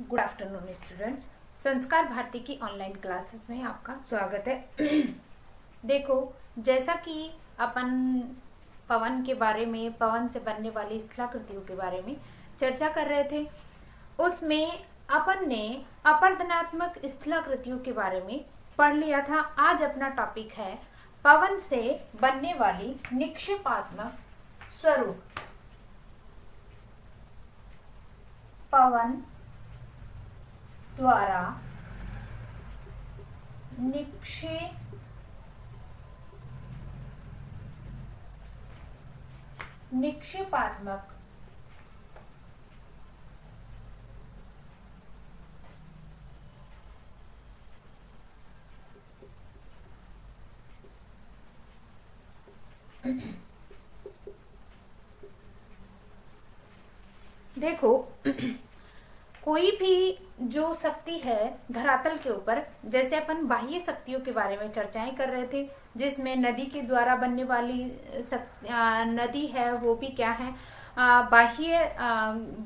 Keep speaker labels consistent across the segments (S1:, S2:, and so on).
S1: Good afternoon students. संस्कार भारती की online classes में आपका स्वागत है। देखो, जैसा कि अपन पवन के बारे में, पवन से बनने वाली स्थलाकृतियों के बारे में चर्चा कर रहे थे, उसमें अपन ने अपर्दनात्मक स्थलाकृतियों के बारे में पढ़ लिया था। आज अपना टॉपिक है पवन से बनने वाली निक्षेपात्मक स्वरूप। पवन द्वारा निक्षेपात्मक देखो, कोई भी जो शक्ति है धरातल के ऊपर, जैसे अपन बाह्य शक्तियों के बारे में चर्चाएं कर रहे थे, जिसमें नदी के द्वारा बनने वाली नदी है वो भी क्या है, बाह्य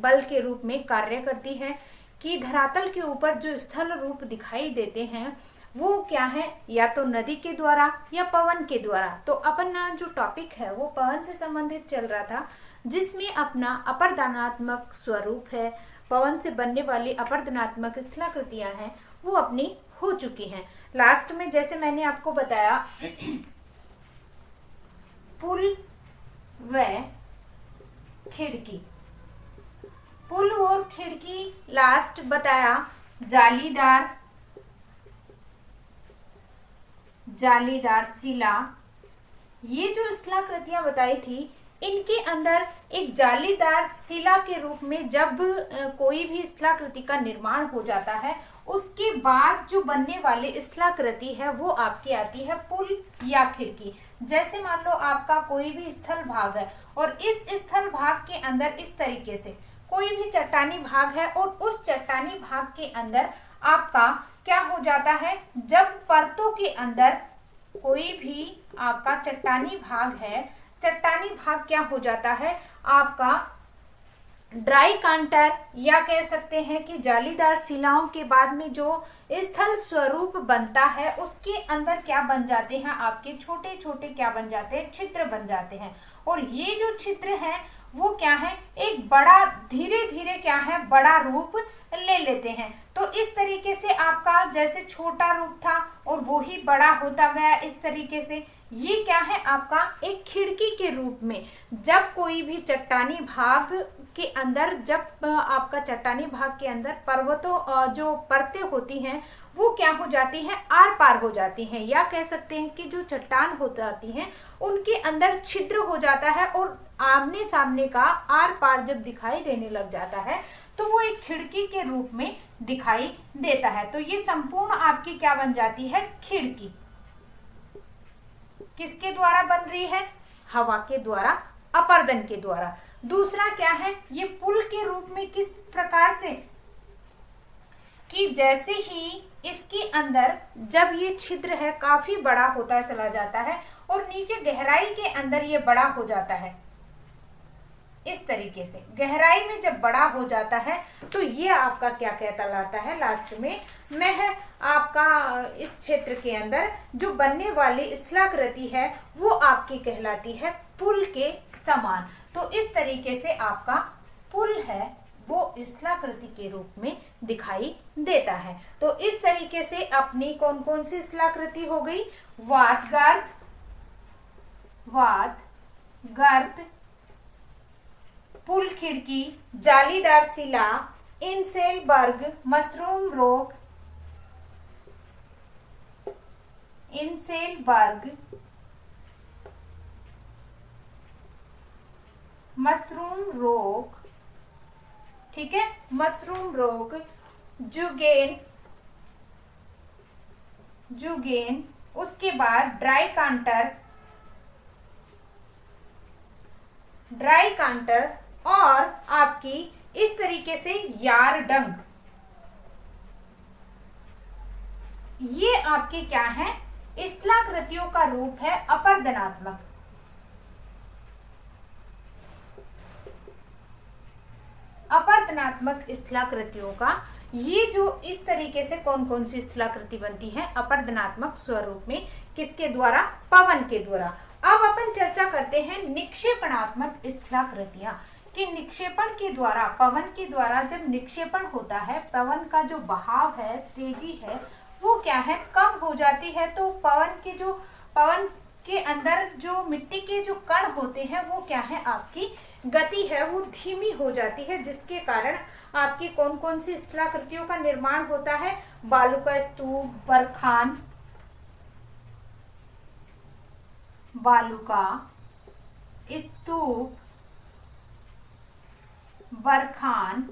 S1: बल के रूप में कार्य करती है। कि धरातल के ऊपर जो स्थल रूप दिखाई देते हैं वो क्या है, या तो नदी के द्वारा या पवन के द्वारा। तो अपन जो टॉपिक है वो पवन से संबंधित चल रहा था, जिसमें अपना अपर्दनात्मक स्वरूप है, पवन से बनने वाली अपर्दनात्मक स्थलाकृतियां हैं, वो अपनी हो चुकी हैं। लास्ट में जैसे मैंने आपको बताया, पुल व खिड़की, पुल और खिड़की, लास्ट बताया जालीदार शिला। ये जो स्थलाकृतियां बताई थी, इनके अंदर एक जालीदार शिला के रूप में जब कोई भी स्थलाकृति का निर्माण हो जाता है, उसके बाद जो बनने वाली स्थलाकृति है वो आपकी आती है पुल या खिड़की। जैसे मान लो आपका कोई भी स्थल भाग है और इस स्थल भाग के अंदर इस तरीके से कोई भी चट्टानी भाग है, और उस चट्टानी भाग के अंदर आपका क्या हो जाता है, जब परतों के अंदर कोई भी आपका चट्टानी भाग है, चट्टानी भाग क्या हो जाता है आपका ड्राई कांटर, या कह सकते हैं कि जालीदार शिलाओं के बाद में जो स्थल स्वरूप बनता है उसके अंदर क्या बन जाते हैं, आपके छोटे छोटे क्या बन जाते हैं, छिद्र बन जाते हैं। और ये जो छिद्र है वो क्या है, एक बड़ा, धीरे धीरे क्या है, बड़ा रूप ले लेते हैं। तो इस तरीके से आपका जैसे छोटा रूप था और वो ही बड़ा होता गया, इस तरीके से ये क्या है आपका एक खिड़की के रूप में। जब कोई भी चट्टानी भाग के अंदर, जब आपका चट्टानी भाग के अंदर पर्वतों जो परतें होती हैं वो क्या हो जाती हैं, आर पार हो जाती हैं, या कह सकते हैं कि जो चट्टान हो जाती हैं उनके अंदर छिद्र हो जाता है, और आमने सामने का आर पार जब दिखाई देने लग जाता है तो वो एक खिड़की के रूप में दिखाई देता है। तो ये संपूर्ण आपकी क्या बन जाती है, खिड़की। किसके द्वारा बन रही है, हवा के द्वारा, अपर्दन के द्वारा। दूसरा क्या है, ये पुल के रूप में किस प्रकार से, कि जैसे ही इसके अंदर जब ये छिद्र है काफी बड़ा होता चला जाता है और नीचे गहराई के अंदर ये बड़ा हो जाता है, इस तरीके से गहराई में जब बड़ा हो जाता है तो ये आपका क्या कहलाता है, लास्ट में मैं आपका इस क्षेत्र के अंदर जो बनने वाली स्थलाकृति है वो आपकी कहलाती है पुल के समान। तो इस तरीके से आपका पुल है वो स्थलाकृति के रूप में दिखाई देता है। तो इस तरीके से अपनी कौन कौन सी स्थलाकृति हो गई, वात गर्त, पुल खिड़की, जालीदार शिला, इंसेलबर्ग, मशरूम रोग, ठीक है, मशरूम रोग, जुगेन, उसके बाद ड्राई कांटर, और आपकी इस तरीके से यारडंग। ये आपके क्या है, स्थलाकृतियों का रूप है अपर्दनात्मक। अपरतनात्मक स्थलाकृतियों का ये जो इस तरीके से कौन कौन सी स्थलाकृति बनती है अपरदनात्मक स्वरूप में, किसके द्वारा? पवन के द्वारा। अब अपन चर्चा करते हैं निक्षेपणात्मक स्थलाकृतियां कि निक्षेपण के द्वारा, पवन के द्वारा जब निक्षेपण होता है, पवन का जो बहाव है, तेजी है, वो क्या है? कम हो जाती है। तो पवन के अंदर जो मिट्टी के जो कण होते हैं वो क्या है? आपकी गति है वो धीमी हो जाती है, जिसके कारण आपकी कौन कौन सी स्थलाकृतियों का निर्माण होता है? बालू का स्तूप, बरखान, बालू का स्तूप, बरखान,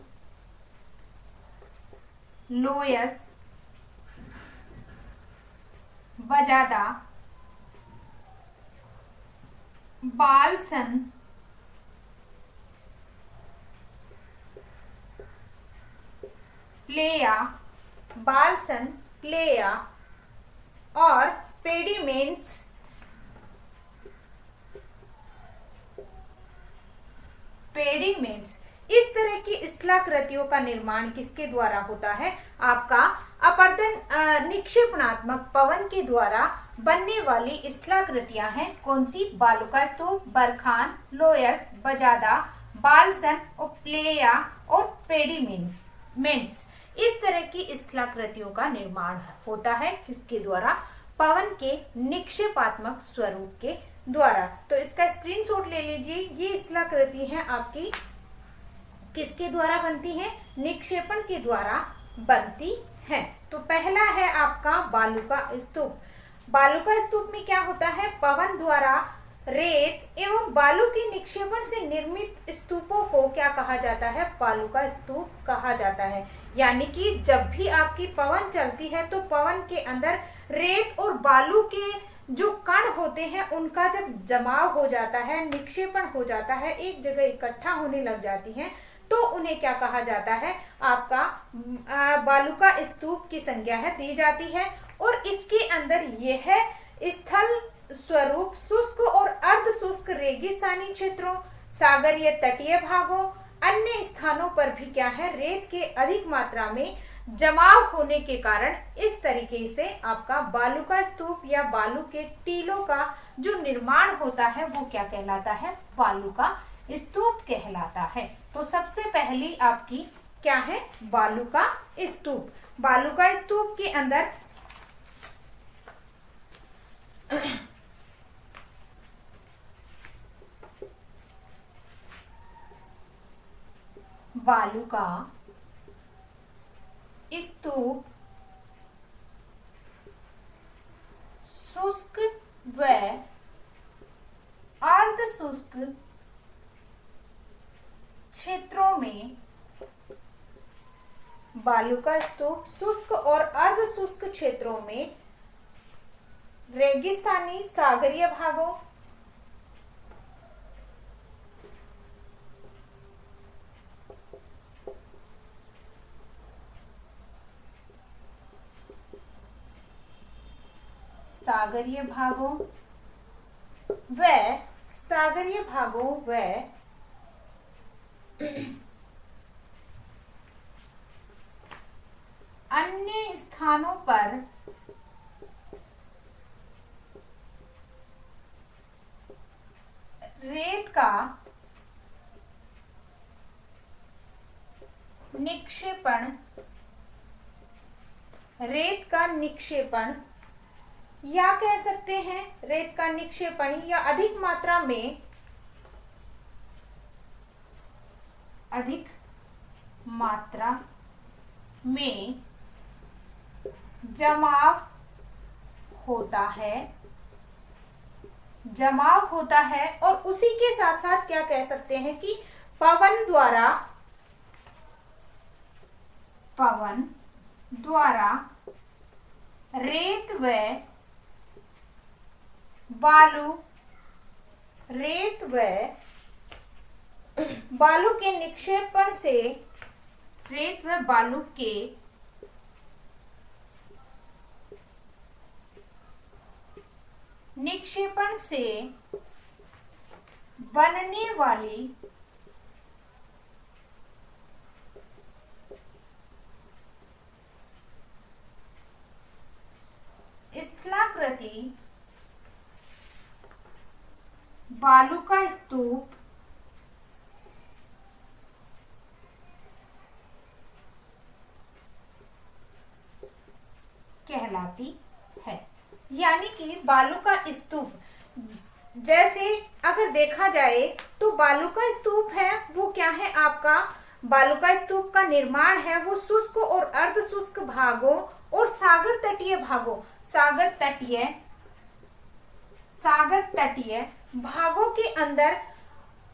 S1: लोयस, बजादा, बालसन, प्लेया, बालसन, प्लेया और पेडिमेंट्स इस तरह की स्थलाकृतियों का निर्माण किसके द्वारा होता है? आपका अपरदन निक्षेपणात्मक पवन के द्वारा बनने वाली स्थलाकृतियां हैं कौन सी? बालू का स्तूप, बरखान, लोयस, बजादा, बालसन, प्लेया और पेडिमेंट्स। इस तरह की स्थलाकृतियों का निर्माण होता है किसके द्वारा? पवन के निक्षेपात्मक स्वरूप के द्वारा। तो इसका स्क्रीनशॉट ले लीजिए। ये स्थलाकृति है आपकी किसके द्वारा बनती है? निक्षेपण के द्वारा बनती है। तो पहला है आपका बालू का स्तूप। बालू का स्तूप में क्या होता है? पवन द्वारा रेत एवं बालू के निक्षेपण से निर्मित स्तूपों को क्या कहा जाता है? बालू का स्तूप कहा जाता है। यानी कि जब भी आपकी पवन चलती है तो पवन के अंदर रेत और बालू के जो कण होते हैं उनका जब जमाव हो जाता है, निक्षेपण हो जाता है, एक जगह इकट्ठा होने लग जाती हैं, तो उन्हें क्या कहा जाता है? आपका बालू का स्तूप की संज्ञा है दी जाती है। और इसके अंदर यह स्थल स्वरूप शुष्क और अर्ध शुष्क रेगिस्तानी क्षेत्रों, सागरीय तटीय भागों, अन्य स्थानों पर भी क्या है? रेत के अधिक मात्रा में जमाव होने के कारण इस तरीके से आपका बालू का स्तूप या बालू के टीलों का जो निर्माण होता है वो क्या कहलाता है? बालू का स्तूप कहलाता है। तो सबसे पहली आपकी क्या है? बालू का स्तूप। बालू का स्तूप के अंदर बालू का स्तूप शुष्क व अर्ध शुष्क क्षेत्रों में, बालू का स्तूप शुष्क और अर्ध शुष्क क्षेत्रों में, रेगिस्तानी सागरीय भागों, सागरीय भागों व अन्य स्थानों पर रेत का निक्षेपण या कह सकते हैं रेत का निक्षेपण या अधिक मात्रा में जमाव होता है और उसी के साथ साथ क्या कह सकते हैं कि पवन द्वारा रेत व बालू के निक्षेपण से, रेत व बालू के निक्षेपण से बनने वाली बालू का स्तूप कहलाती है। यानी कि बालू का स्तूप, जैसे अगर देखा जाए तो बालू का स्तूप है वो क्या है आपका, बालू का स्तूप का निर्माण है वो शुष्क और अर्ध शुष्क भागों और सागर तटीय भागों, सागर तटीय भागों के अंदर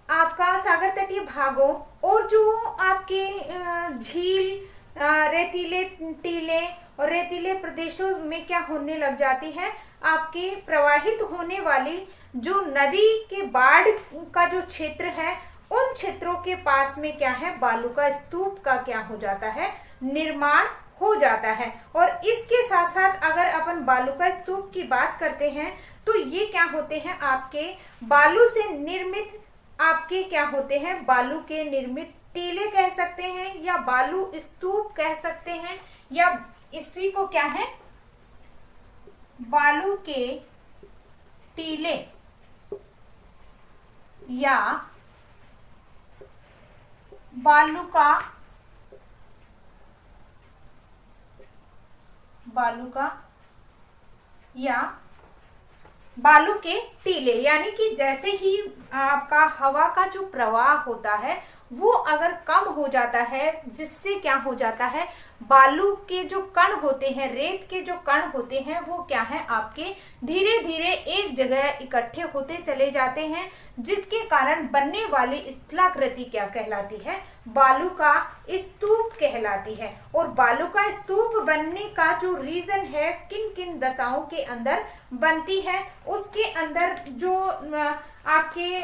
S1: आपका, सागर तटीय भागों और जो आपके झील, रेतीले टीले और रेतीले प्रदेशों में क्या होने लग जाती है, आपके प्रवाहित होने वाली जो नदी के बाढ़ का जो क्षेत्र है उन क्षेत्रों के पास में क्या है, बालू का स्तूप का क्या हो जाता है, निर्माण हो जाता है। और इसके साथ साथ अगर अपन बालू का स्तूप की बात करते हैं तो ये क्या होते हैं, आपके बालू से निर्मित, आपके क्या होते हैं, बालू के निर्मित टीले कह सकते हैं या बालू स्तूप कह सकते हैं, या इसी को क्या है, बालू के टीले या बालू या बालू के टीले। यानी कि जैसे ही आपका हवा का जो प्रवाह होता है वो अगर कम हो जाता है, जिससे क्या हो जाता है, बालू के जो कण होते हैं, रेत के जो कण होते हैं वो क्या है आपके धीरे धीरे एक जगह इकट्ठे होते चले जाते हैं, जिसके कारण बनने वाली स्थलाकृति क्या कहलाती है, बालू का स्तूप कहलाती है। और बालू का स्तूप बनने का जो रीजन है, किन किन दशाओं के अंदर बनती है, उसके अंदर जो आपके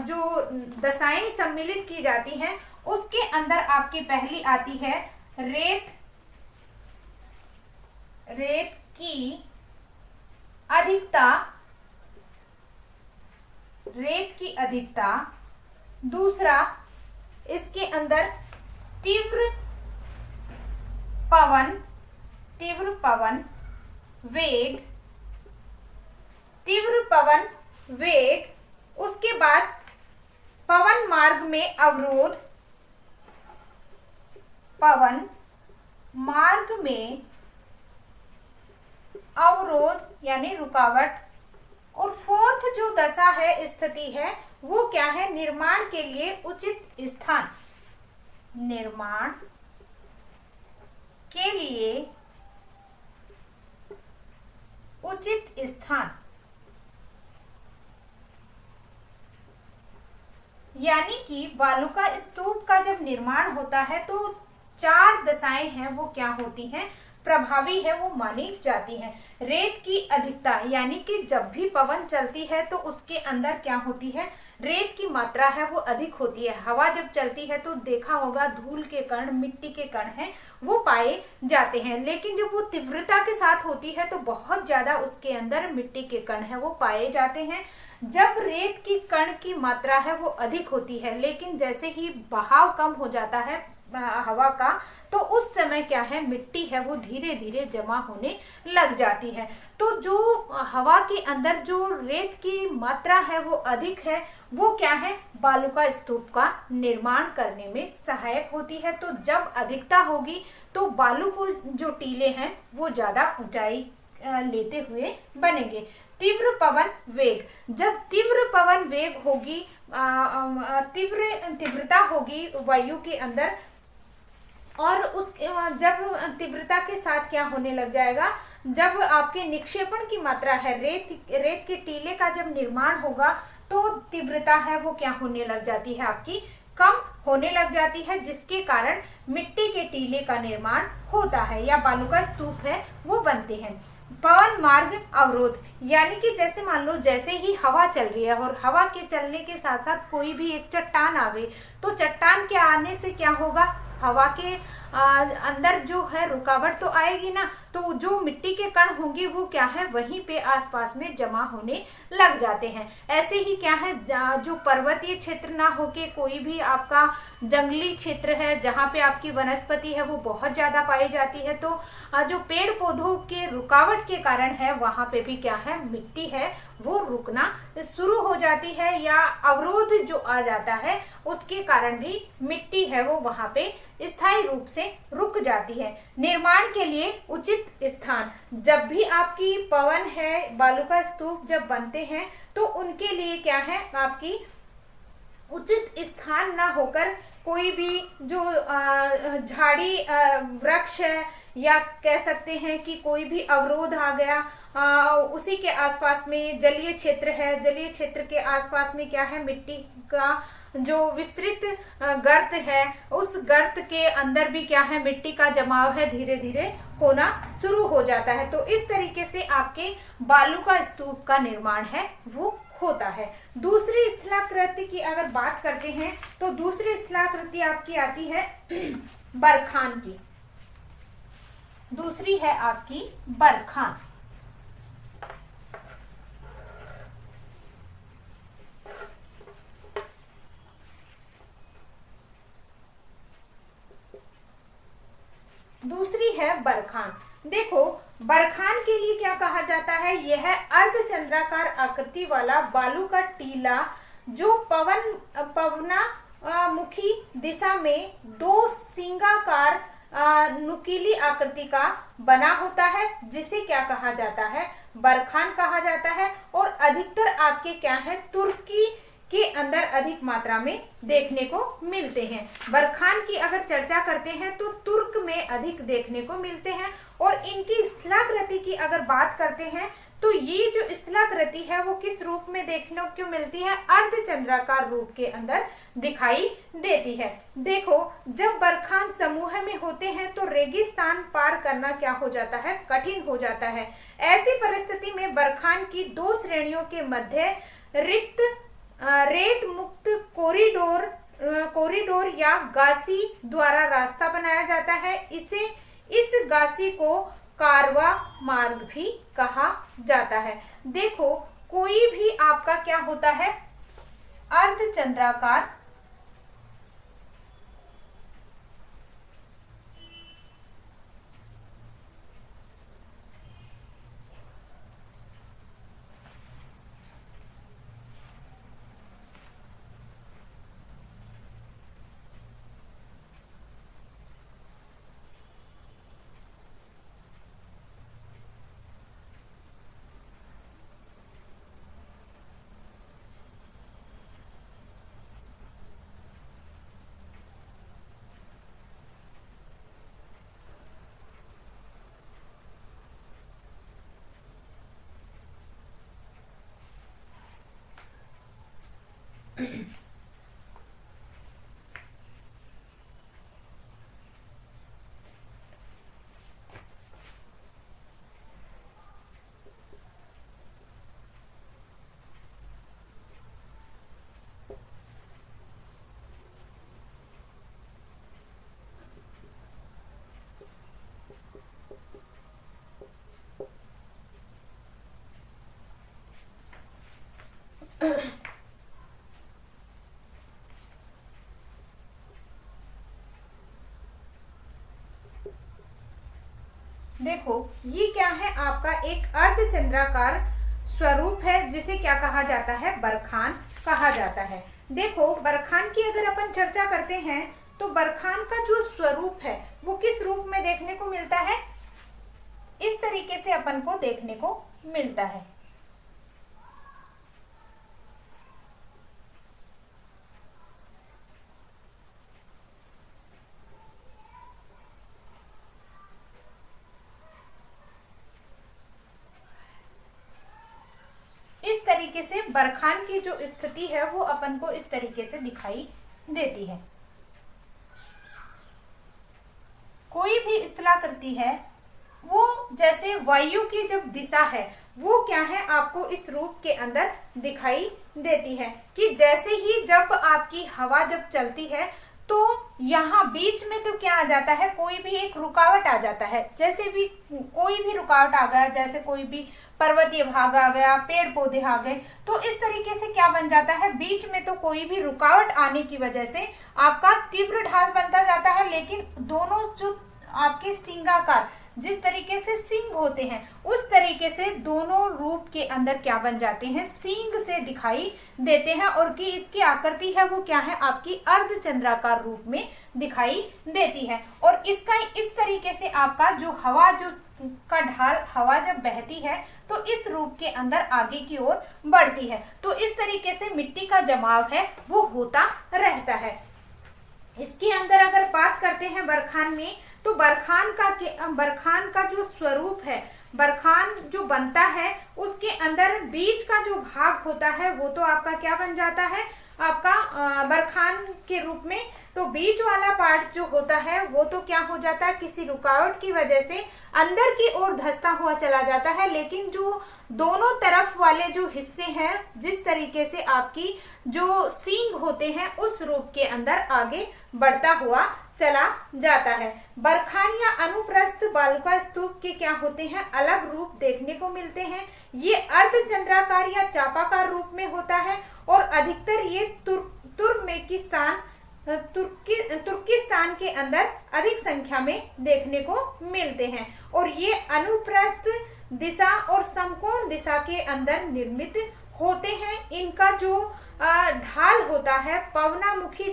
S1: जो दशाएं सम्मिलित की जाती हैं उसके अंदर आपकी पहली आती है रेत की अधिकता, दूसरा इसके अंदर तीव्र पवन वेग, उसके बाद पवन मार्ग में अवरोध यानी रुकावट, और फोर्थ जो दशा है, स्थिति है, वो क्या है, निर्माण के लिए उचित स्थान, निर्माण के लिए उचित स्थान। यानी कि बालू का स्तूप का जब निर्माण होता है तो 4 दशाएं हैं वो क्या होती हैं, प्रभावी है वो मानी जाती है। रेत की अधिकता, यानी कि जब भी पवन चलती है तो उसके अंदर क्या होती है, रेत की मात्रा है वो अधिक होती है। हवा जब चलती है तो देखा होगा धूल के कण, मिट्टी के कण हैं वो पाए जाते हैं, लेकिन जब वो तीव्रता के साथ होती है तो बहुत ज्यादा उसके अंदर मिट्टी के कण है वो पाए जाते हैं। जब रेत की कण की मात्रा है वो अधिक होती है, लेकिन जैसे ही बहाव कम हो जाता है हवा का, तो उस समय क्या है, मिट्टी है वो धीरे धीरे जमा होने लग जाती है। तो जो हवा के अंदर जो रेत की मात्रा है वो अधिक है, वो क्या है, बालू का स्तूप का निर्माण करने में सहायक होती है। तो जब अधिकता होगी तो बालू को जो टीले हैं वो ज्यादा ऊंचाई लेते हुए बनेंगे। तीव्र पवन वेग, जब तीव्र पवन वेग होगी, तीव्रता होगी वायु के अंदर, और उस जब तीव्रता के साथ क्या होने लग जाएगा, जब आपके निक्षेपण की मात्रा है, रेत के टीले का जब निर्माण होगा तो तीव्रता है वो क्या होने लग जाती है, आपकी कम होने लग जाती है, जिसके कारण मिट्टी के टीले का निर्माण होता है या बालू का स्तूप है वो बनते हैं। पवन मार्ग अवरोध, यानी कि जैसे मान लो जैसे ही हवा चल रही है और हवा के चलने के साथ साथ कोई भी एक चट्टान आ गई, तो चट्टान के आने से क्या होगा, हवा के अंदर जो है रुकावट तो आएगी ना, तो जो मिट्टी के कण होंगे वो क्या है वहीं पे आसपास में जमा होने लग जाते हैं। ऐसे ही क्या है जो पर्वतीय क्षेत्र ना होके कोई भी आपका जंगली क्षेत्र है जहाँ पे आपकी वनस्पति है वो बहुत ज्यादा पाई जाती है, तो जो पेड़ पौधों के रुकावट के कारण है वहां पे भी क्या है मिट्टी है वो रुकना शुरू हो जाती है, या अवरोध जो आ जाता है उसके कारण भी मिट्टी है वो वहां पे स्थायी रूप से रुक जाती है। निर्माण के लिए उचित स्थान, जब भी आपकी पवन है बालू का स्तूप जब बनते हैं तो उनके लिए क्या है आपकी उचित स्थान ना होकर कोई भी जो झाड़ी वृक्ष है या कह सकते हैं कि कोई भी अवरोध आ गया, उसी के आसपास में जलीय क्षेत्र है, जलीय क्षेत्र के आसपास में क्या है मिट्टी का जो विस्तृत गर्त है, उस गर्त के अंदर भी क्या है मिट्टी का जमाव है धीरे धीरे होना शुरू हो जाता है। तो इस तरीके से आपके बालू का स्तूप का निर्माण है वो होता है। दूसरी स्थलाकृति की अगर बात करते हैं तो दूसरी स्थलाकृति आपकी आती है बरखान की। दूसरी है आपकी बरखान। दूसरी है बरखान। देखो बरखान के लिए क्या कहा जाता है, यह है अर्धचंद्राकार आकृति वाला बालू का टीला जो पवना मुखी दिशा में दो सिंगाकार नुकीली आकृति का बना होता है, जिसे क्या कहा जाता है बरखान कहा जाता है। और अधिकतर आपके क्या है तुर्की के अंदर अधिक मात्रा में देखने को मिलते हैं। बरखान की अगर चर्चा करते हैं तो तुर्क में अधिक देखने को मिलते हैं। और इनकी स्थलाकृति की अगर बात करते हैं तो ये जो स्थलाकृति है वो किस रूप में देखने को मिलती है, अर्धचंद्राकार रूप के अंदर दिखाई देती है। देखो जब बरखान समूह में होते हैं तो रेगिस्तान पार करना क्या हो जाता है, कठिन हो जाता है। ऐसी परिस्थिति में बरखान की दो श्रेणियों के मध्य रिक्त रेत मुक्त कॉरिडोर या गासी द्वारा रास्ता बनाया जाता है। इस गासी को कारवा मार्ग भी कहा जाता है। देखो कोई भी आपका क्या होता है अर्धचंद्राकार देखो ये क्या है आपका एक अर्धचंद्राकार स्वरूप है जिसे क्या कहा जाता है बरखान कहा जाता है। देखो बरखान की अगर अपन चर्चा करते हैं तो बरखान का जो स्वरूप है वो किस रूप में देखने को मिलता है, इस तरीके से अपन को देखने को मिलता है। इस तरीके से बरखान की जो स्थिति है वो अपन को इस तरीके से दिखाई देती है। कोई भी स्थलाकृति है वो जैसे वायु की जब दिशा है वो क्या है आपको इस रूप के अंदर दिखाई देती है कि जैसे ही जब आपकी हवा जब चलती है तो यहाँ बीच में तो क्या आ जाता है, कोई भी एक रुकावट आ जाता है। जैसे भी कोई भी रुकावट आ गया, जैसे कोई भी पर्वतीय भाग आ गया, पेड़ पौधे आ गए, तो इस तरीके से क्या बन जाता है, बीच में तो कोई भी रुकावट आने की वजह से आपका तीव्र ढाल बनता जाता है। लेकिन दोनों जो आपके सिंगाकार, जिस तरीके से सींग होते हैं, उस तरीके से दोनों रूप के अंदर क्या बन जाते हैं, सींग से दिखाई देते हैं। और कि इसकी आकृति है वो क्या है, आपकी अर्धचंद्राकार रूप में दिखाई देती है। और इसका इस तरीके से आपका जो हवा जो का ढाल, हवा जब बहती है तो इस रूप के अंदर आगे की ओर बढ़ती है। तो इस तरीके से मिट्टी का जमाव है वो होता रहता है। इसके अंदर अगर बात करते हैं बरखान में, तो बरखान का जो स्वरूप है, बरखान जो बनता है उसके अंदर बीच का जो भाग होता है वो तो आपका क्या बन जाता है, आपका बरखान के रूप में। तो बीच वाला पार्ट जो होता है वो तो क्या हो जाता है, किसी रुकावट की वजह से अंदर की ओर धंसता हुआ चला जाता है। लेकिन जो दोनों तरफ वाले जो हिस्से हैं, जिस तरीके से आपकी जो सींग होते हैं, उस रूप के अंदर आगे बढ़ता हुआ चला जाता है। बरखान या अनुप्रस्थ बालुका स्तूप के क्या होते हैं, अलग रूप देखने को मिलते हैं। ये अर्धचंद्राकार या चापाकार रूप में होता है और अधिकतर ये तुर्किस्तान के अंदर अधिक संख्या में देखने को मिलते हैं। और ये अनुप्रस्थ दिशा और समकोण दिशा के अंदर निर्मित होते हैं। इनका जो ढाल होता है, पवनामुखी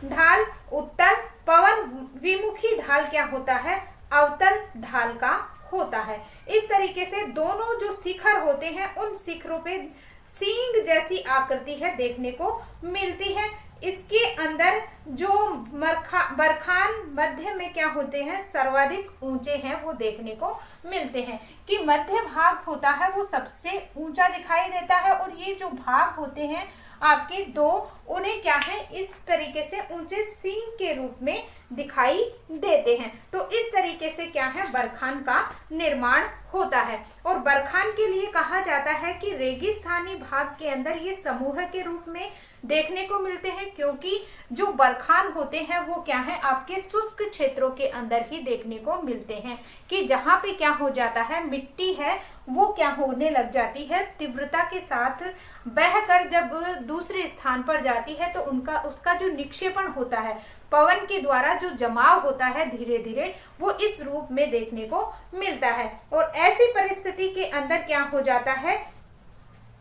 S1: ढाल उत्तल, पवन विमुखी ढाल क्या होता है, अवतल ढाल का होता है। इस तरीके से दोनों जो शिखर होते हैं उन शिखरों पे सींग जैसी आकृति है देखने को मिलती है। इसके अंदर जो बरखान मध्य में क्या होते हैं, सर्वाधिक ऊंचे हैं वो देखने को मिलते हैं। कि मध्य भाग होता है वो सबसे ऊंचा दिखाई देता है और ये जो भाग होते हैं आपके दो, उन्हें क्या है, इस तरीके से ऊंचे सींग के रूप में दिखाई देते हैं। तो इस तरीके से क्या है, बरखान का निर्माण होता है। और बरखान के लिए कहा जाता है कि रेगिस्तानी भाग के अंदर ये समूह के रूप में देखने को मिलते हैं, क्योंकि जो बरखान होते हैं वो क्या है, आपके शुष्क क्षेत्रों के अंदर ही देखने को मिलते हैं। कि जहाँ पे क्या हो जाता है, मिट्टी है वो क्या होने लग जाती है, तीव्रता के साथ बहकर जब दूसरे स्थान पर जाती है तो उसका जो निक्षेपण होता है, पवन के द्वारा जो जमाव होता है धीरे धीरे, वो इस रूप में देखने को मिलता है। और ऐसी परिस्थिति के अंदर क्या हो जाता है,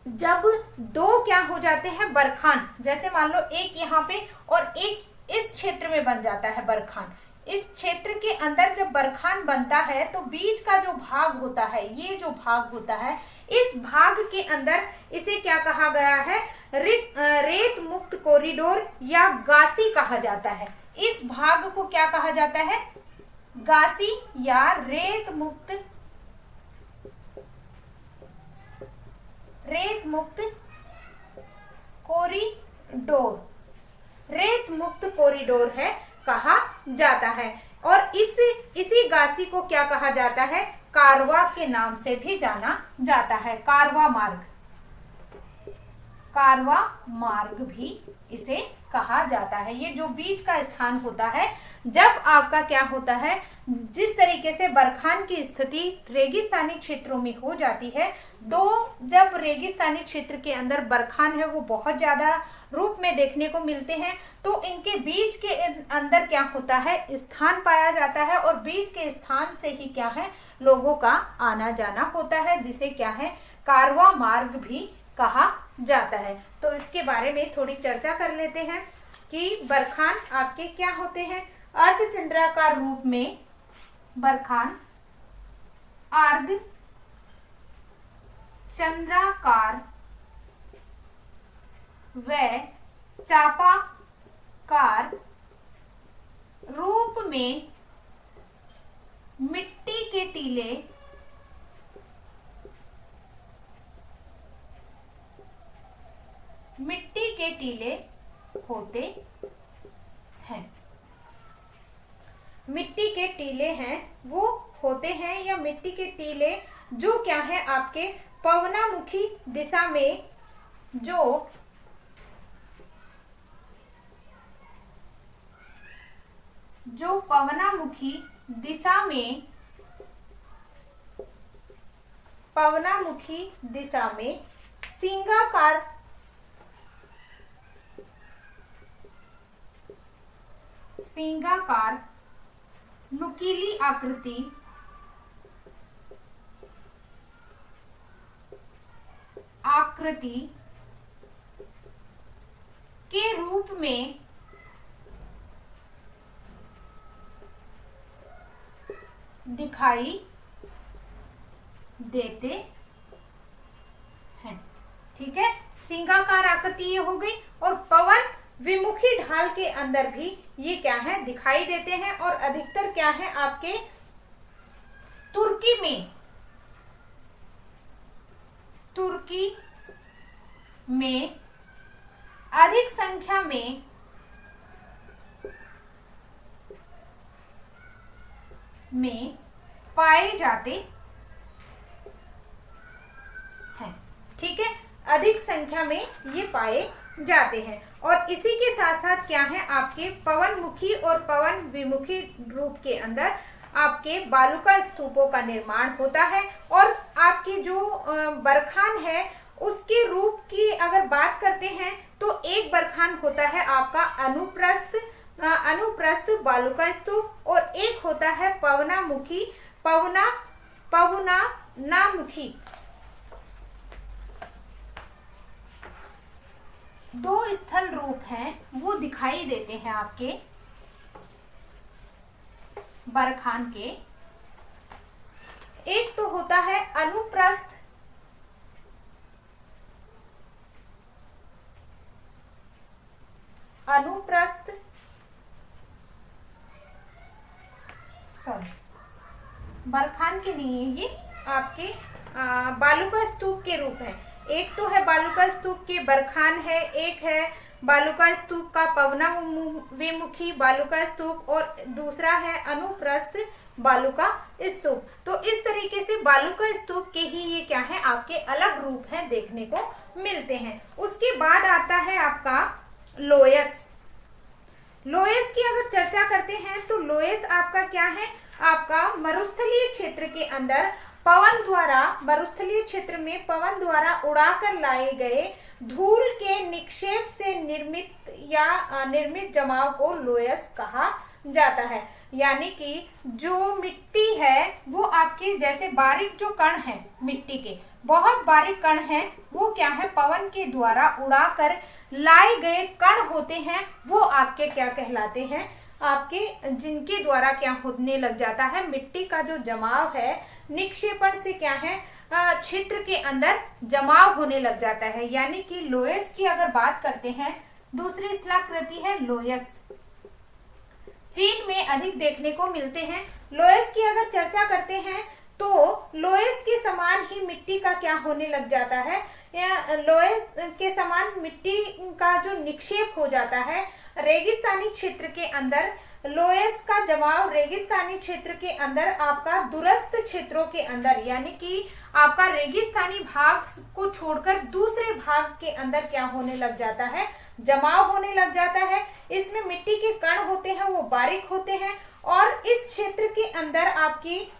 S1: जब दो क्या हो जाते हैं बरखान, जैसे मान लो एक यहाँ पे और एक इस क्षेत्र में बन जाता है बरखान। इस क्षेत्र के अंदर जब बरखान बनता है तो बीच का जो भाग होता है, ये जो भाग होता है, इस भाग के अंदर इसे क्या कहा गया है, रेत मुक्त कॉरिडोर या गासी कहा जाता है। इस भाग को क्या कहा जाता है, गासी या रेत मुक्त कॉरिडोर, रेत मुक्त कॉरिडोर है कहा जाता है। और इसी गासी को क्या कहा जाता है, कारवा के नाम से भी जाना जाता है। कारवा मार्ग भी इसे कहा जाता है। ये जो बीच का स्थान होता है, जब आपका क्या होता है, जिस तरीके से बरखान की स्थिति रेगिस्तानी क्षेत्रों में हो जाती है, जब रेगिस्तानी क्षेत्र के अंदर बरखान है वो बहुत ज्यादा रूप में देखने को मिलते हैं, तो इनके बीच के अंदर क्या होता है, स्थान पाया जाता है। और बीच के स्थान से ही क्या है, लोगों का आना जाना होता है, जिसे क्या है, कारवा मार्ग भी कहा जाता है। तो इसके बारे में थोड़ी चर्चा कर लेते हैं कि बरखान आपके क्या होते हैं, अर्धचंद्राकार रूप में बरखान अर्धचंद्राकार व चापाकार रूप में मिट्टी के टीले होते हैं। मिट्टी के टीले हैं वो होते हैं, या मिट्टी के टीले जो क्या है, आपके पवनामुखी दिशा में जो जो पवनामुखी दिशा में सिंगाकार नुकीली आकृति के रूप में दिखाई देते हैं। ठीक है, सिंगाकार आकृति ये हो गई, और पवन विमुखी ढाल के अंदर भी ये क्या है, दिखाई देते हैं। और अधिकतर क्या है, आपके तुर्की में अधिक संख्या में पाए जाते हैं। ठीक है, अधिक संख्या में ये पाए जाते हैं। और इसी के साथ साथ क्या है, आपके पवनमुखी और पवन विमुखी रूप के अंदर आपके बालुका स्तूपों का निर्माण होता है। और आपके जो बरखान है उसके रूप की अगर बात करते हैं तो एक बरखान होता है आपका अनुप्रस्थ बालुका स्तूप, और एक होता है पवनामुखी। दो स्थल रूप हैं वो दिखाई देते हैं आपके बरखान के। एक तो होता है अनुप्रस्थ बरखान के लिए ये आपके बालुका स्तूप के रूप है। एक तो है बालुका स्तूप के बरखान है, एक है बालुका स्तूप का पवनाविमुखी बालुका स्तूप, और दूसरा है अनुप्रस्थ बालुका स्तूप। तो इस तरीके से बालुका स्तूप के ही ये क्या है, आपके अलग रूप हैं, देखने को मिलते हैं। उसके बाद आता है आपका लोयस। लोयस की अगर चर्चा करते हैं तो लोयस आपका क्या है, आपका मरुस्थलीय क्षेत्र के अंदर मरुस्थलीय क्षेत्र में पवन द्वारा उड़ाकर लाए गए धूल के निक्षेप से निर्मित जमाव को लोयस कहा जाता है। यानी कि जो मिट्टी है वो आपके जैसे बारीक जो कण है, मिट्टी के बहुत बारीक कण है, वो क्या है, पवन के द्वारा उड़ाकर लाए गए कण होते हैं। वो आपके क्या कहलाते हैं, आपके जिनके द्वारा क्या होने लग जाता है, मिट्टी का जो जमाव है निक्षेपण से क्या है, क्षेत्र के अंदर जमाव होने लग जाता है। यानी कि लोयस की अगर बात करते हैं, दूसरी स्थलाकृति है लोयस, चीन में अधिक देखने को मिलते हैं। लोयस की अगर चर्चा करते हैं तो लोयस के समान ही मिट्टी का क्या होने लग जाता है, लोयस के समान मिट्टी का जो निक्षेप हो जाता है रेगिस्तानी क्षेत्र के अंदर। लोयस का जमाव रेगिस्तानी क्षेत्र के अंदर आपका दूरस्थ क्षेत्रों के अंदर, यानी कि आपका रेगिस्तानी भाग को छोड़कर दूसरे भाग के अंदर क्या होने लग जाता है, जमाव होने लग जाता है। इसमें मिट्टी के कण होते हैं वो बारीक होते हैं, और इस क्षेत्र के अंदर आपकी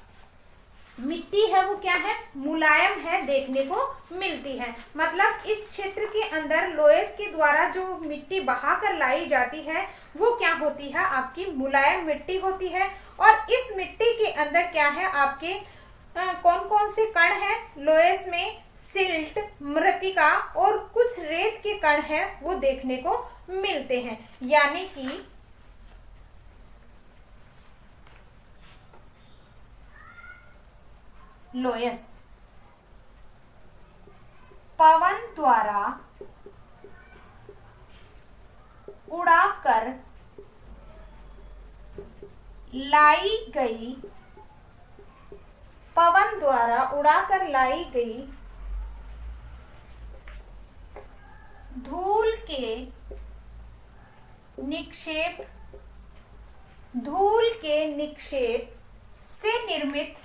S1: मिट्टी है वो क्या है, मुलायम है, देखने को मिलती है। मतलब इस क्षेत्र के अंदर लोयस के द्वारा जो मिट्टी बहाकर लाई जाती है वो क्या होती है, आपकी मुलायम मिट्टी होती है। और इस मिट्टी के अंदर क्या है, आपके कौन कौन से कण हैं लोयस में, सिल्ट, मृत्तिका और कुछ रेत के कण हैं वो देखने को मिलते हैं। यानी कि लोयस पवन द्वारा उड़ाकर लाई गई, पवन द्वारा उड़ाकर लाई गई धूल के निक्षेप से निर्मित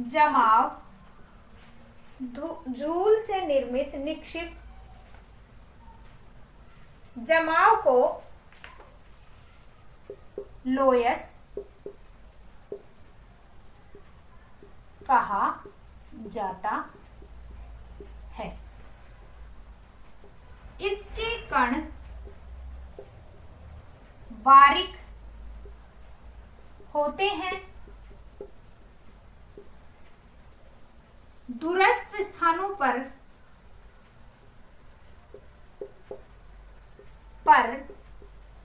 S1: जमाव, धूल से निर्मित निक्षेप जमाव को लोयस कहा जाता है। इसके कण बारीक होते हैं, दूरस्थ स्थानों पर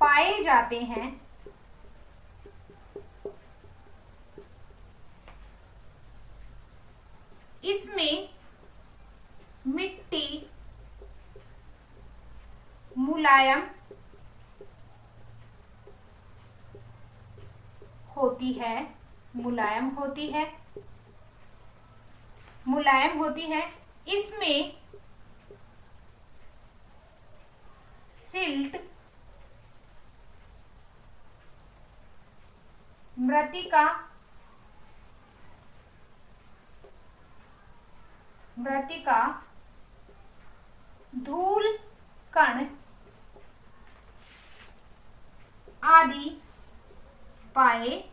S1: पाए जाते हैं। इसमें मिट्टी मुलायम होती है, मुलायम होती है। इसमें सिल्ट मृत्तिका धूल कण आदि पाए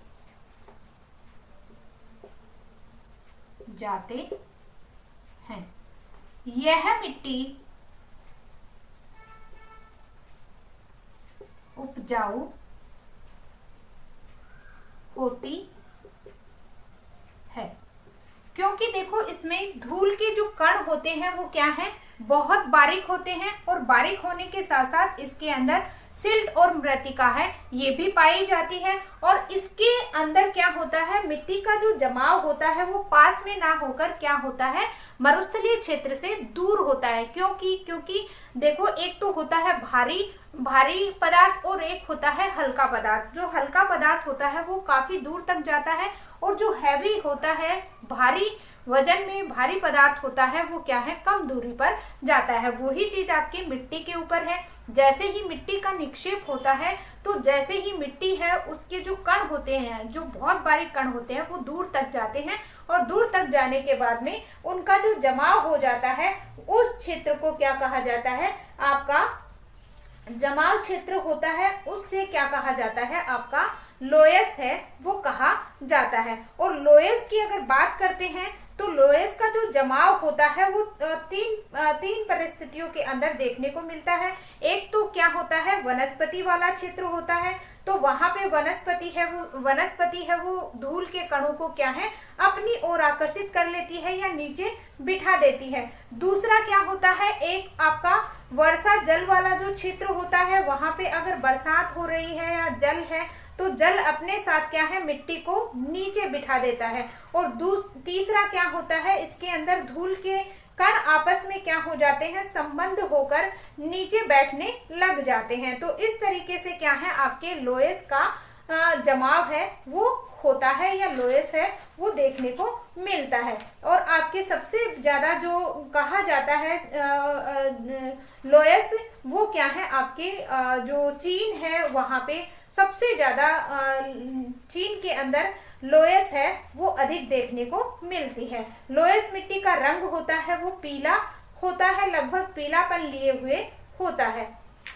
S1: जाते हैं। यह मिट्टी उपजाऊ होती है, क्योंकि देखो इसमें धूल के जो कण होते हैं वो क्या है, बहुत बारीक होते हैं, और बारीक होने के साथ साथ इसके अंदर सिल्ट और मृत्तिका है ये भी पाई जाती है। और इसके अंदर क्या होता है, मिट्टी का जो जमाव होता है वो पास में ना होकर क्या होता है, मरुस्थलीय क्षेत्र से दूर होता है। क्योंकि देखो एक तो होता है भारी पदार्थ और एक होता है हल्का पदार्थ। जो हल्का पदार्थ होता है वो काफी दूर तक जाता है, और जो हैवी होता है, भारी वजन में भारी पदार्थ होता है, वो क्या है, कम दूरी पर जाता है। वही चीज आपकी मिट्टी के ऊपर है। जैसे ही मिट्टी का निक्षेप होता है, तो जैसे ही मिट्टी है उसके जो कण होते हैं, जो बहुत बारीक कण होते हैं, वो दूर तक जाते हैं, और दूर तक जाने के बाद में उनका जो जमाव हो जाता है, उस क्षेत्र को क्या कहा जाता है, आपका जमाव क्षेत्र होता है, उससे क्या कहा जाता है, आपका लोयस है वो कहा जाता है। और लोयस की अगर बात करते हैं तो लोयस का जो जमाव होता है वो तीन परिस्थितियों के अंदर देखने को मिलता है। एक तो क्या होता है, वनस्पति वाला क्षेत्र होता है, तो वहां पे वनस्पति है वो धूल के कणों को क्या है, अपनी ओर आकर्षित कर लेती है या नीचे बिठा देती है। दूसरा क्या होता है, एक आपका वर्षा जल वाला जो क्षेत्र होता है, वहां पे अगर बरसात हो रही है या जल है, तो जल अपने साथ क्या है, मिट्टी को नीचे बिठा देता है। और तीसरा क्या होता है, इसके अंदर धूल के कण आपस में क्या हो जाते हैं, संबंध होकर नीचे बैठने लग जाते हैं। तो इस तरीके से क्या है, आपके लोयस का जमाव है वो होता है, या लोयस है वो देखने को मिलता है। और आपके सबसे ज्यादा जो कहा जाता है लोयस, वो क्या है, आपके जो चीन है वहां पे सबसे ज्यादा चीन के अंदर लोयस है वो अधिक देखने को मिलती है। लोयस मिट्टी का रंग होता है वो पीला होता है, लगभग पीलापन लिए हुए होता है।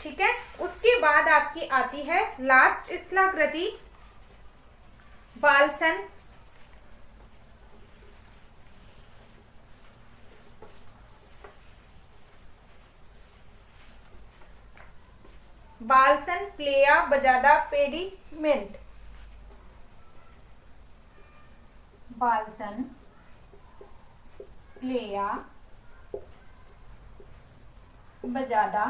S1: ठीक है, उसके बाद आपकी आती है लास्ट स्थलाकृति, बालसन। बालसन प्लेया बजादा पेडिमेंट। बालसन प्लेया बजादा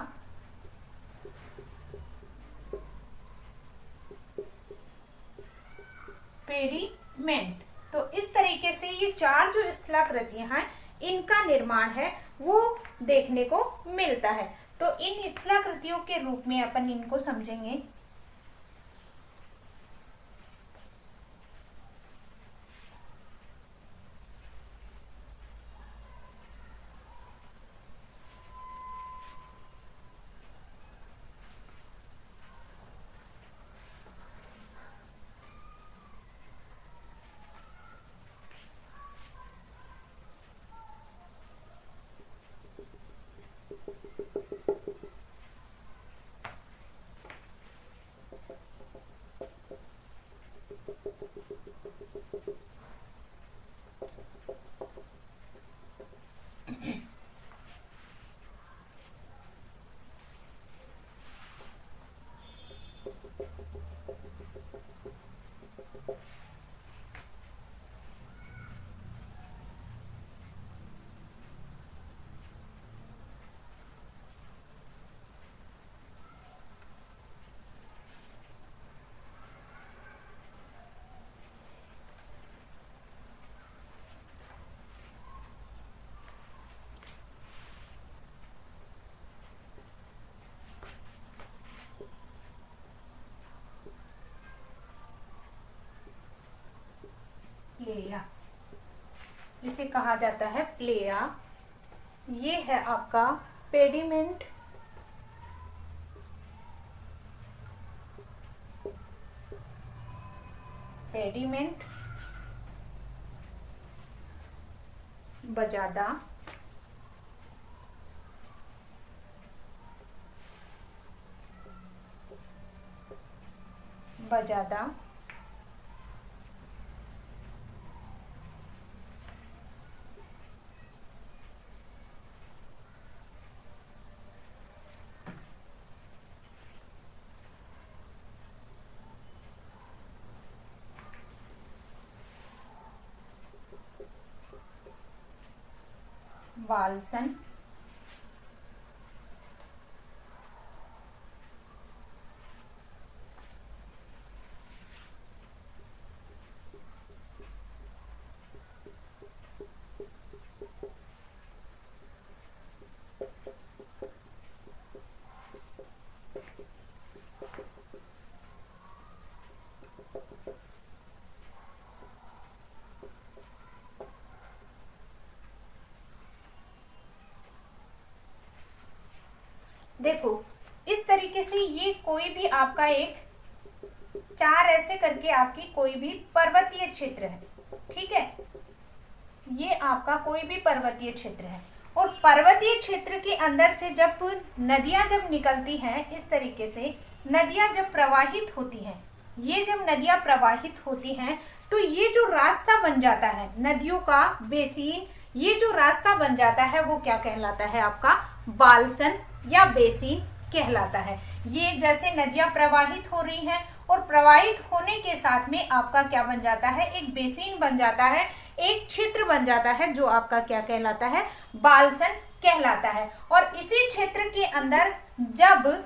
S1: पेडिमेंट। तो इस तरीके से ये चार जो स्थलाकृतियां हैं इनका निर्माण है वो देखने को मिलता है। तो इन स्थलाकृतियों के रूप में अपन इनको समझेंगे। इसे कहा जाता है प्लेया। ये है आपका पेडिमेंट। पेडिमेंट, बजादा, बजादा, बालसन, देखो इस तरीके से ये कोई भी आपका एक चार ऐसे करके आपकी कोई भी पर्वतीय क्षेत्र है, ठीक है। ये आपका कोई भी पर्वतीय क्षेत्र है और पर्वतीय क्षेत्र के अंदर से जब नदियां जब निकलती हैं, इस तरीके से नदियां जब प्रवाहित होती हैं, ये जब नदियां प्रवाहित होती हैं तो ये जो रास्ता बन जाता है नदियों का बेसिन, ये जो रास्ता बन जाता है वो क्या कहलाता है आपका बालसन या बेसिन कहलाता है। ये जैसे नदियां प्रवाहित हो रही हैं और प्रवाहित होने के साथ में आपका क्या बन जाता है, एक बेसिन बन जाता है, एक क्षेत्र बन जाता है जो आपका क्या कहलाता है बालसन कहलाता है। और इसी क्षेत्र के अंदर जब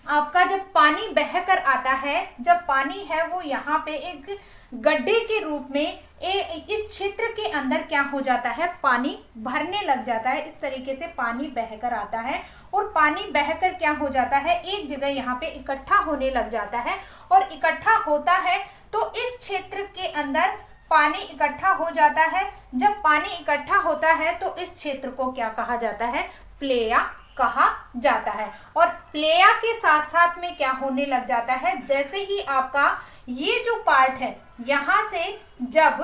S1: आपका जब पानी बहकर आता है, जब पानी है वो यहाँ पे एक गड्ढे के रूप में इस क्षेत्र के अंदर क्या हो जाता है, पानी भरने लग जाता है। इस तरीके से पानी बहकर आता है और पानी बहकर क्या हो जाता है, एक जगह यहाँ पे इकट्ठा होने लग जाता है। और इकट्ठा होता है तो इस क्षेत्र के अंदर पानी इकट्ठा हो जाता है। जब पानी इकट्ठा होता है तो इस क्षेत्र को क्या कहा जाता है, प्लेया कहा जाता है। और प्लेया के साथ साथ में क्या होने लग जाता है, जैसे ही आपका ये जो पार्ट है यहाँ से जब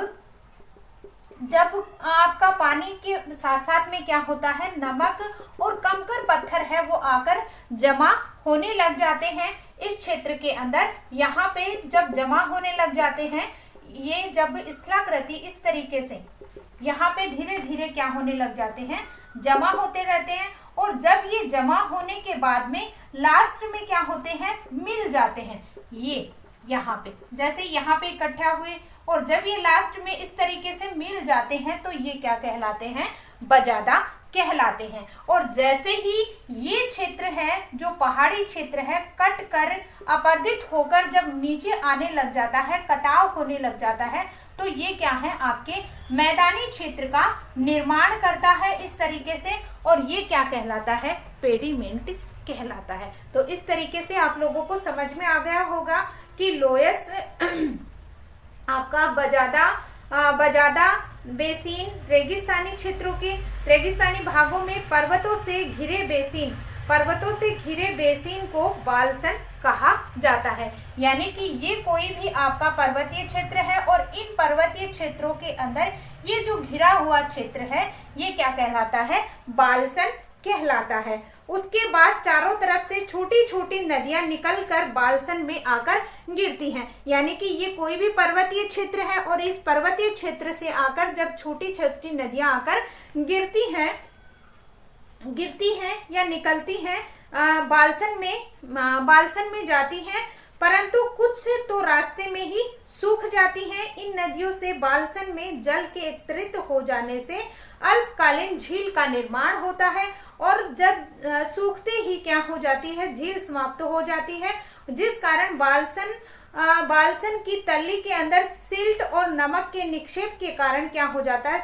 S1: आपका पानी के साथ साथ में क्या होता है, नमक और कंकर पत्थर है वो आकर जमा होने लग जाते हैं इस क्षेत्र के अंदर। यहाँ पे जब जमा होने लग जाते हैं, ये जब स्थलाकृति इस तरीके से यहाँ पे धीरे धीरे क्या होने लग जाते हैं, जमा होते रहते हैं। और जब ये जमा होने के बाद में लास्ट में क्या होते हैं, मिल जाते हैं। ये यहाँ पे जैसे यहाँ पे इकट्ठा हुए और जब ये लास्ट में इस तरीके से मिल जाते हैं तो ये क्या कहलाते हैं, बजादा कहलाते हैं। और जैसे ही ये क्षेत्र है जो पहाड़ी क्षेत्र है कट कर अपरदित होकर जब नीचे आने लग जाता है, कटाव होने लग जाता है, तो ये क्या है, आपके मैदानी क्षेत्र का निर्माण करता है इस तरीके से। और ये क्या कहलाता है, पेडिमेंट कहलाता है। तो इस तरीके से आप लोगों को समझ में आ गया होगा कि लोयस आपका बजादा बेसिन रेगिस्तानी क्षेत्रों के रेगिस्तानी भागों में पर्वतों से घिरे बेसिन को बालसन कहा जाता है। यानी कि ये कोई भी आपका पर्वतीय क्षेत्र है और इन पर्वतीय क्षेत्रों के अंदर ये जो घिरा हुआ क्षेत्र है ये क्या कहलाता है, बालसन कहलाता है। उसके बाद चारों तरफ से छोटी छोटी नदियां निकलकर बालसन में आकर गिरती हैं। यानी कि ये कोई भी पर्वतीय क्षेत्र है और इस पर्वतीय क्षेत्र से आकर जब छोटी छोटी नदियां आकर गिरती हैं या निकलती हैं बालसन में जाती हैं, परंतु कुछ तो रास्ते में ही सूख जाती हैं। इन नदियों से बालसन में जल के एकत्रित हो जाने से अल्पकालीन झील का निर्माण होता है और जब सूखते ही क्या हो जाती है, झील समाप्त हो जाती है, जिस कारण बालसन की तली के अंदर सिल्ट और नमक के निक्षेप के कारण क्या हो जाता है,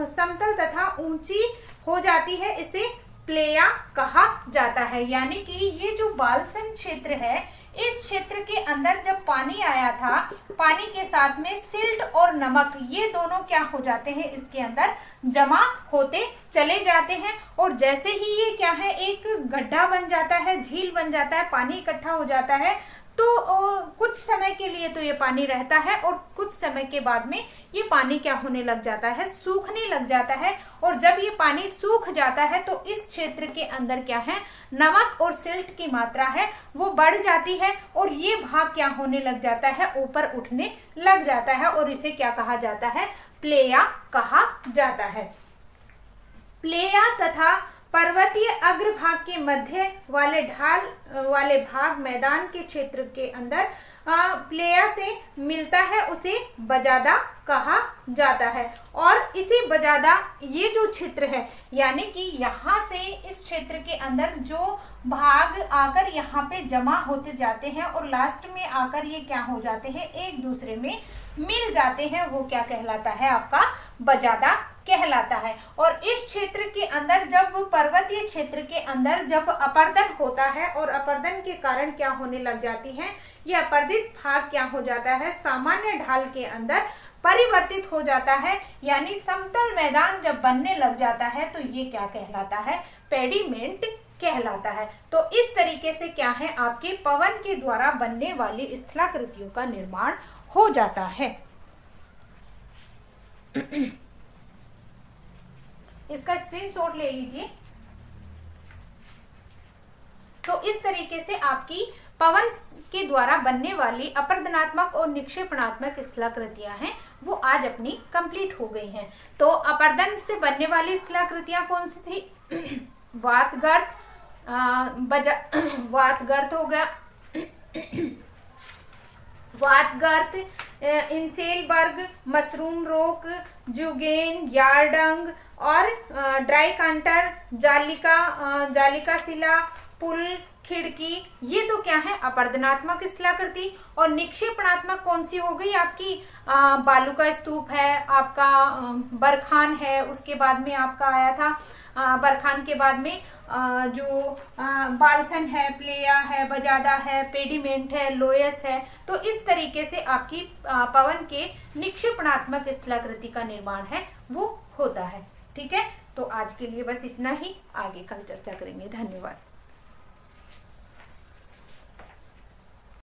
S1: समतल तथा ऊंची हो जाती है। इसे प्लेया कहा जाता है। यानी कि ये जो बालसन क्षेत्र है इस क्षेत्र के अंदर जब पानी आया था, पानी के साथ में सिल्ट और नमक ये दोनों क्या हो जाते हैं, इसके अंदर जमा होते चले जाते हैं। और जैसे ही ये क्या है, एक गड्ढा बन जाता है, झील बन जाता है, पानी इकट्ठा हो जाता है, तो कुछ समय के लिए तो ये पानी रहता है और कुछ समय के बाद में ये पानी क्या होने लग जाता है, सूखने लग जाता है। और जब ये पानी सूख जाता है तो इस क्षेत्र के अंदर क्या है, नमक और सिल्ट की मात्रा है वो बढ़ जाती है और ये भाग क्या होने लग जाता है, ऊपर उठने लग जाता है और इसे क्या कहा जाता है, प्लेया कहा जाता है। प्लेया तथा पर्वतीय अग्रभाग के मध्य वाले ढाल वाले भाग मैदान के क्षेत्र के अंदर प्लेया से मिलता है, उसे बजादा कहा जाता है। और इसे बजादा, ये जो क्षेत्र है, यानी कि यहाँ से इस क्षेत्र के अंदर जो भाग आकर यहाँ पे जमा होते जाते हैं और लास्ट में आकर ये क्या हो जाते हैं, एक दूसरे में मिल जाते हैं, वो क्या कहलाता है, आपका बजादा कहलाता है। और इस क्षेत्र के अंदर जब पर्वतीय क्षेत्र के अंदर जब अपर्दन होता है और अपर्दन के कारण क्या होने लग जाती है, यह अपर्दित भाग क्या हो जाता है, सामान्य ढाल के अंदर परिवर्तित हो जाता है, यानी समतल मैदान जब बनने लग जाता है तो ये क्या कहलाता है, पेडिमेंट कहलाता है। तो इस तरीके से क्या है, आपके पवन के द्वारा बनने वाली स्थलाकृतियों का निर्माण हो जाता है। इसका स्क्रीनशॉट ले लीजिए। तो इस तरीके से आपकी पवन के द्वारा बनने वाली अपर्दनात्मक और निक्षेपणात्मक स्थलाकृतियां हैं वो आज अपनी कंप्लीट हो गई हैं। तो अपर्दन से बनने वाली स्थलाकृतियां कौन सी थी, वातगर्त, वातगर्त हो गया, वातगर्त, इंसेलबर्ग, मशरूम रोक, जुगेन, यार्डंग और ड्राई कांटर, जालिका शिला, पुल, खिड़की, ये तो क्या है, अपर्दनात्मक स्थलाकृति। और निक्षेपणात्मक कौन सी हो गई आपकी, बालू का स्तूप है, आपका बरखान है, उसके बाद में आपका आया था बरखान के बाद में जो बालसन है, प्लेया है, बजादा है, पेडिमेंट है, लोयस है। तो इस तरीके से आपकी पवन के निक्षेपणात्मक स्थलाकृति का निर्माण है वो होता है। ठीक है, तो आज के लिए बस इतना ही, आगे कल चर्चा करेंगे। धन्यवाद।